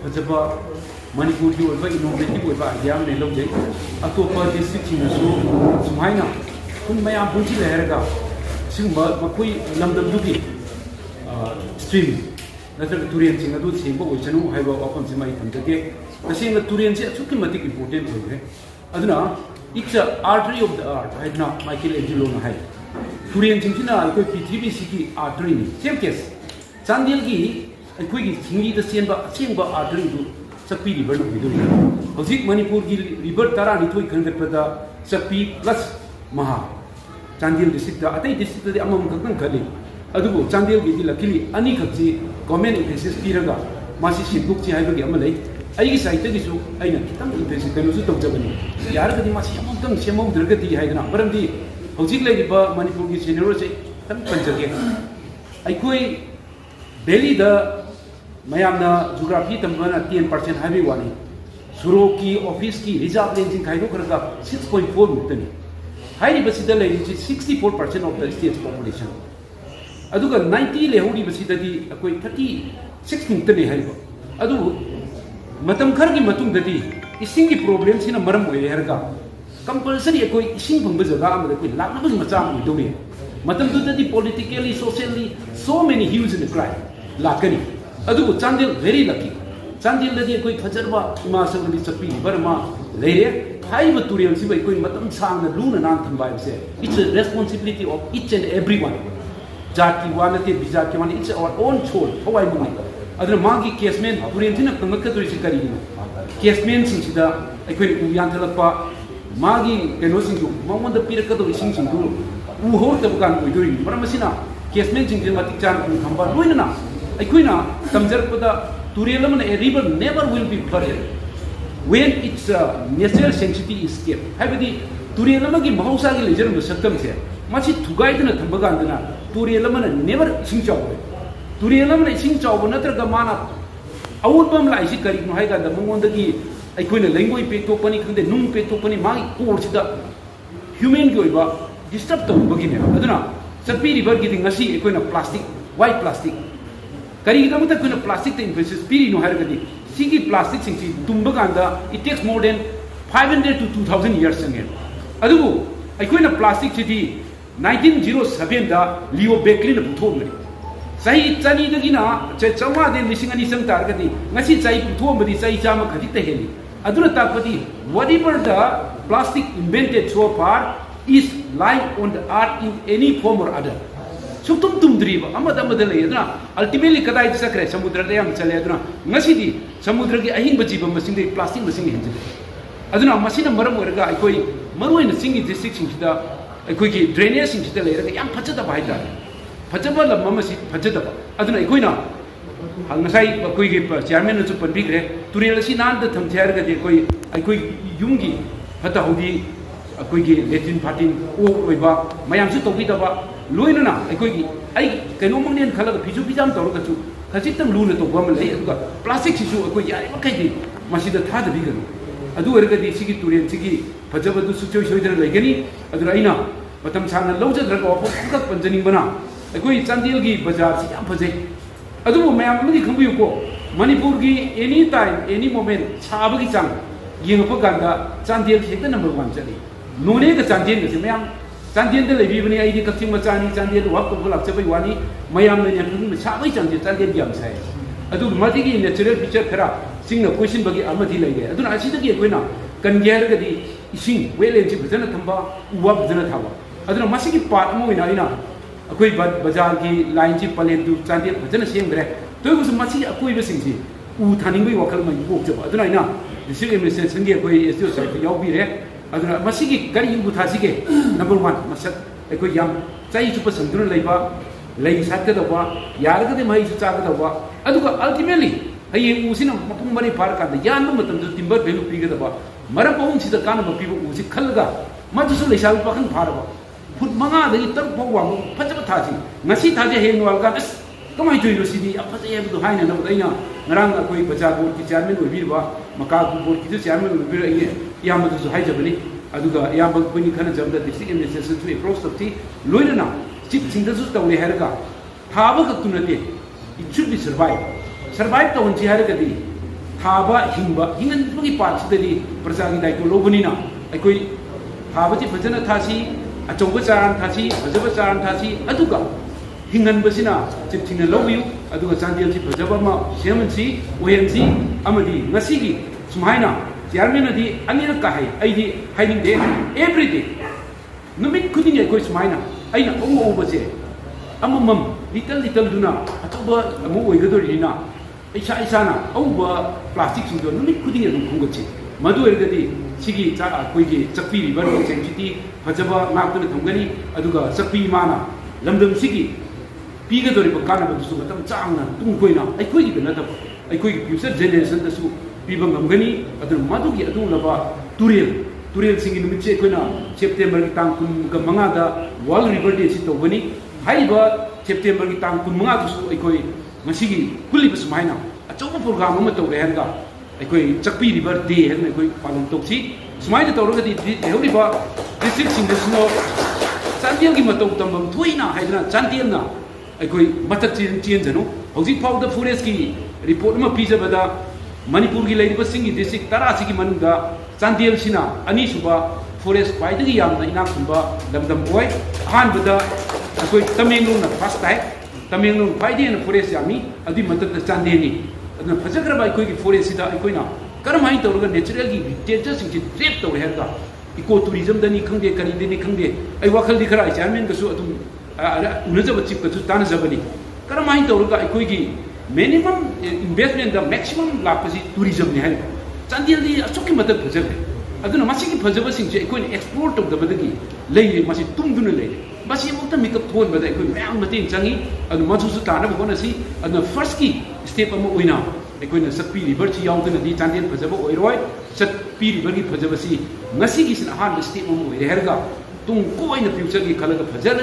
फजबा मणिपुर की ओइबा innovative ओइबा idea में लौजे अतोपा district सिंगसु सुमाइना कुन मयाम पुंची लेहरगा सिंगबा मखोई लमदमदुगी स्ट्रीम नत्रग तुरियन सिंग अदु सेंबो ओइचनु हाइबा वाफम सिमाई थमदगे तसेंग तुरियन से अचुकी मतिक इंपोर्टेंट होइरे अदुना it's a artery of the art हाइना माइकल एंजेलो ना हाइ तुरियन सिंगसिना अखोई पृथ्वी सिकी आर्टरी नि सेम केस चांदेल की अखोई सिंगी द सेंबा असेंबा आर्टरी दु चक्पी रिवर नो बिदुरी हौजिक मणिपुर की रिवर तारा निथोई खंगतपदा चक्पी प्लस महा चांदेल डिस्ट्रिक्ट अतई डिस्ट्रिक्ट अमम खतन खली अदुबो चांदेल की लकीली अनी खची गवर्नमेंट इंफेसिस पीरगा मासी सिंदुक ची हाइबगी अमा लई अइगी साइट गिसु अइना खितम इंफेसिस कनुसु तौजबनी यारगदी मासी अमम सेमम दरगदी हाइदना मरमदी हौजिक लेगिबा मणिपुर की सीनियर से तम पंजगे अइखोई दिल्ली द मयामना जियोग्राफी तमबना 10% हाइबे वानी सुरो की ऑफिस की रिजर्व रेंजिंग खाइदो खरगा 6.4 मुक्तनी हाइरी बसिदा लेजी 64% ऑफ द स्टेट्स पॉपुलेशन अदुगा 90 लेहोरी बसिददी अकोई 36 मुक्तनी हाइबो अदु मतम खर की मतुंग ददी इसिंग की प्रॉब्लम सिना मरम ओए हरगा कंपल्सरी अकोई इसिंग फंग जगह अमदा कोई लाखबज मचा ओइदोनी मतम दुददी politically socially so many huge in crime लाकनी अदुगो चांदेल वेरी लकी चांदेल ददी कोई फजरबा इमा संगली चक्पी बरमा लेरे हाइब तुरियन सिबा कोई मतम सांगना लूना नाम थंबाय से it's a responsibility of each and everyone जाति वानते बिजा के वन इट्स आवर ओन छोल हवाई मुनि अदर मागी केसमेन तुरियन सिना कंगकतोरि से करी केसमेन सिंसिदा कोई उयानथलपा मागी केनो सिंगु ममंद पिरकदो इसिंग सिंगु उ हो तबकान ओइदोरि मरमसिना केसमेन सिंगि मतिक चान थंबा लोइना अखोइना तमजरपदा तुरेलमन a river never will be flooded when its natural sanctity is kept हाइबदी तुरेलमगी महौसागी लेजरम सत्तम से माछि थुगाइदना थंबगांदना तुरेलमन नेवर इसिंग चावबे तुरेलमन इसिंग चावब नत्रगा माना अवुतबम लाइसि करिनो हाइगादा मंगोंदगी अखोइना लेंगोइ पेक्तोपनी खंदे नुम पेक्तोपनी मागी कोर्सिदा ह्यूमन की ओइबा डिस्टर्ब तौबगिने अदुना चक्पी रिवर की ngasi अखोइना प्लास्टिक वाइट प्लास्टिक करीगदमता कुना प्लास्टिक ते इन्फेसिस पीरिनो हारगदी सिगी प्लास्टिक सिंगसी तुम्बगांदा it takes more than 500 to 2000 years संगे अदुबु अखोइना प्लास्टिक सिटी 1907 दा लियो बेकली न पुथोमनि सही चनी दगिना चे चवा दे लिसिंग अनि संग तारगदी ngasi चai पुथोमबदी चai चामा खदित हेली अदुना तापदी whatever the plastic invented so far is lying on the earth in any form or other सुतुम तुम द्रीब अमद अमद लेदना अल्टीमेटली कदाई सकरे समुद्र दे हम चले अदना ngasiदी समुद्र की अहिंग बजीब मसिंग दे प्लास्टिक मसिंग हिंजले अदना मसिना मरम ओरगा अखोई मरुइन सिंगी डिस्ट्रिक्ट सिंगदा अखोई की ड्रेनेज सिंगदा लेरगा याम फजदा बाइदा फजबा लम ममसी फजदा अदना अखोइना ngасai अखोई के चेयरमैन नु पनबिग्रे तुरेल सि नान द थमथेरगा दे कोई अखोई युंगी फता होदी अखोई की लेटिन फाटिन ओ ओइबा मयाम सु तोबिदबा लोइनना अखोई आई कइनोमंगनेन खलग फिजु फिजाम तौरगछु खजितम लून तो बम ले अदुगा प्लास्टिक सिसु अखोई यारे मखैदि मसिदा थादबिगनु अदु ओरगदि सिगी तुरेन सिगी फजबदु सुचोय सोइदर लेगनी अदु अइना मतम साना लौजद्रग वापक पंजनिंग बना अखोई चांदेल की बाजार से याम फजे अदु मयाम मदि खंबियु को मणिपुर की एनी टाइम एनी मोमेंट साबगी चांग येंगप गांदा चांदेल हेक्ता नंबर 1 चली नोने का चांदेल से मयाम चांदेल दे लेबिबनी आइदि कक्चिंग मचानी चांदेल वाप को लाक्चबई वानी मयाम ने नेफुन साबै चांदेल चांदेल याम साइ अदु मदिगी नेचुरल फीचर खरा सिंग क्वेश्चन बगी अमथि लैगे अदुना असिदगी अखोइना कनगेर गदी इसिंग वेलेन जि भजन थंबा उवा भजन थावा अदुना मसिगी पार्ट मोइना आइना अखोइ बाजार की लाइन जि पलेन दु चांदेल भजन सेमग्रे तोयबुस मसि अखोइ बसिंगजि उ थानिंगबै वखल मै बोकजबा अदुना आइना डिस्ट्रिक्ट एडमिनिस्ट्रेशन के अखोइ एसडीओ साइड यावबिरे अदुना मसिगी करी बुथासिगे नंबर 1 मसक अखोइ याम चाइ चुप संतुन लैबा लै सातकदबा यारगदे मै सु चागदबा अदुगा अल्टीमेटली हये उसिना मपुंग मरि फार कांद यान मतम दु टिम्बर भेलु पीगदबा मरम पहुं सिदा कान मपिबु उसि खलगा मजुसु लैसाबि पाखन फारबा फुट मंगा दगी तर फगवा फजब थासी ngasi थाजे हेनवाल का अस कमाई जोइरो सिदी अफजे हेबदु हाइना न बदैना ngरang अखोइ बजार बोर्ड की चेयरमैन ओइबिरबा मका बोर्ड की चेयरमैन ओइबिर अये यामदु हाइजबनी अदुगा याम बनि खन जबदा डिस्ट्रिक्ट एडमिनिस्ट्रेशन टू अप्रोच तपति लोइना चिप सिंगसु तौले हेरगा थाबा कतुनते इट शुड बी सर्वाइव तो उनसे हर कदी थाबा हिंबा हिंगनबगी पार्टसिददी प्रजागी दायित्व लौबनिना अखोई थाबसी फजन थासी अचौब चारान थासी फजब चारान थासी अदुगा हिंगनबसिना चिपथिंगना लौबियु अदुगा चांदेलसी फजब मा सेमनसी ओहेनसी अमदी ngasiगी सुमाइना चेयरमैन अदी अनिरक काहे अइदी हाइनिंगदे एवरीडे नुमित खुदिंग अखोई सुमाइना अइना ओबसे अममम लिटल लिटल दुना अचौब अमु ओइगदोरिना ऐसा ऐसाना औबा प्लास्टिक सिंदो नुमित खुदिंग अदुम खुंगछि मदु ओइरगदी सिगी अखोइगी चक्पी रिवर सेंसिटी फजबा नाक्तुना थंगनी अदुगा चक्पी माना लमदम सिगी पीगदोरिबा कानबदुसु मतम चांगना तुंगकोइना अखोइगी नतब अखोइगी फ्यूचर जेनरेशन दसु पीबा ngамगनी अदु मदुगी अदुलबा तुरेल सिंगी नुमित से अखोइना सेप्टेम्बर की तांग 15 दा वर्ल्ड रिवर डे सि तौबनी हाइबा सेप्टेम्बर की तांग 15 दसु अखोइ ngasiगी कुलिब सुमाइना अचौबा प्रोग्राम अमा तौरे हरगा अखोइ चक्पी रिवर डे हरना अखोइ पालन तौसी सुमाइना तौरगदी लेहौरिबा डिस्ट्रिक्ट सिंगदसनो चांदेल की मतौ तंबम थोइना हाइदना चांदेलना अखोइ मथक चेंजनु हौजिक फाउदा फॉरेस्ट की रिपोर्ट अमा पीजबदा मणिपुर की लेरिबा सिंगी डिस्ट्रिक्ट 10 सिगी मनुंगा चांदेल सिना अनीसुबा फॉरेस्ट ख्वाइदगी यामना इनाखुंबा लमदम ओय अहानबदा अखोइ तमेंगलोंगना फर्स्ट टाइम तमेंगलोंग ख्वाइदेना फॉरेस्ट यामी अदि मतक चांदेनी अदना फजग्रबा अखोइगी फॉरेस्ट सिदा अखोइना करमाइ तौरगा नेचुरल की हेरिटेज सिंग ट्रेप तौरे हरगा इको टूरिज्म दनी खंगे करी देनी खंगे आई वखल दि खरा चेयरमैन गसु अदुम उनजब चिप गसु तानजबनी करमाइ तौरगा अखोइगी minimum investment the maximum lapsi tourism ने है चांदेल दी अचुकी मदद फजबे अदुना मसिगी फजब सिंग अखोइना एक्सप्लोर तौदबदगी लेरे मसि तुमदुना लेरे मसि मुक्त मेकअप थोन बदा अखोइ मैम मतें चंगी अदु मसुसु तानब होनसी अदुना फर्स्ट की स्टेप अमा ओइना अखोइना चक्पी रिवर ची याउदनदी चांदेल फजब ओइरोय चक्पी रिवर की फजबसी ngasiगी सिन अहान स्टेप अमा ओइरे हरगा तुम कोइना फ्यूचर की खलग फजर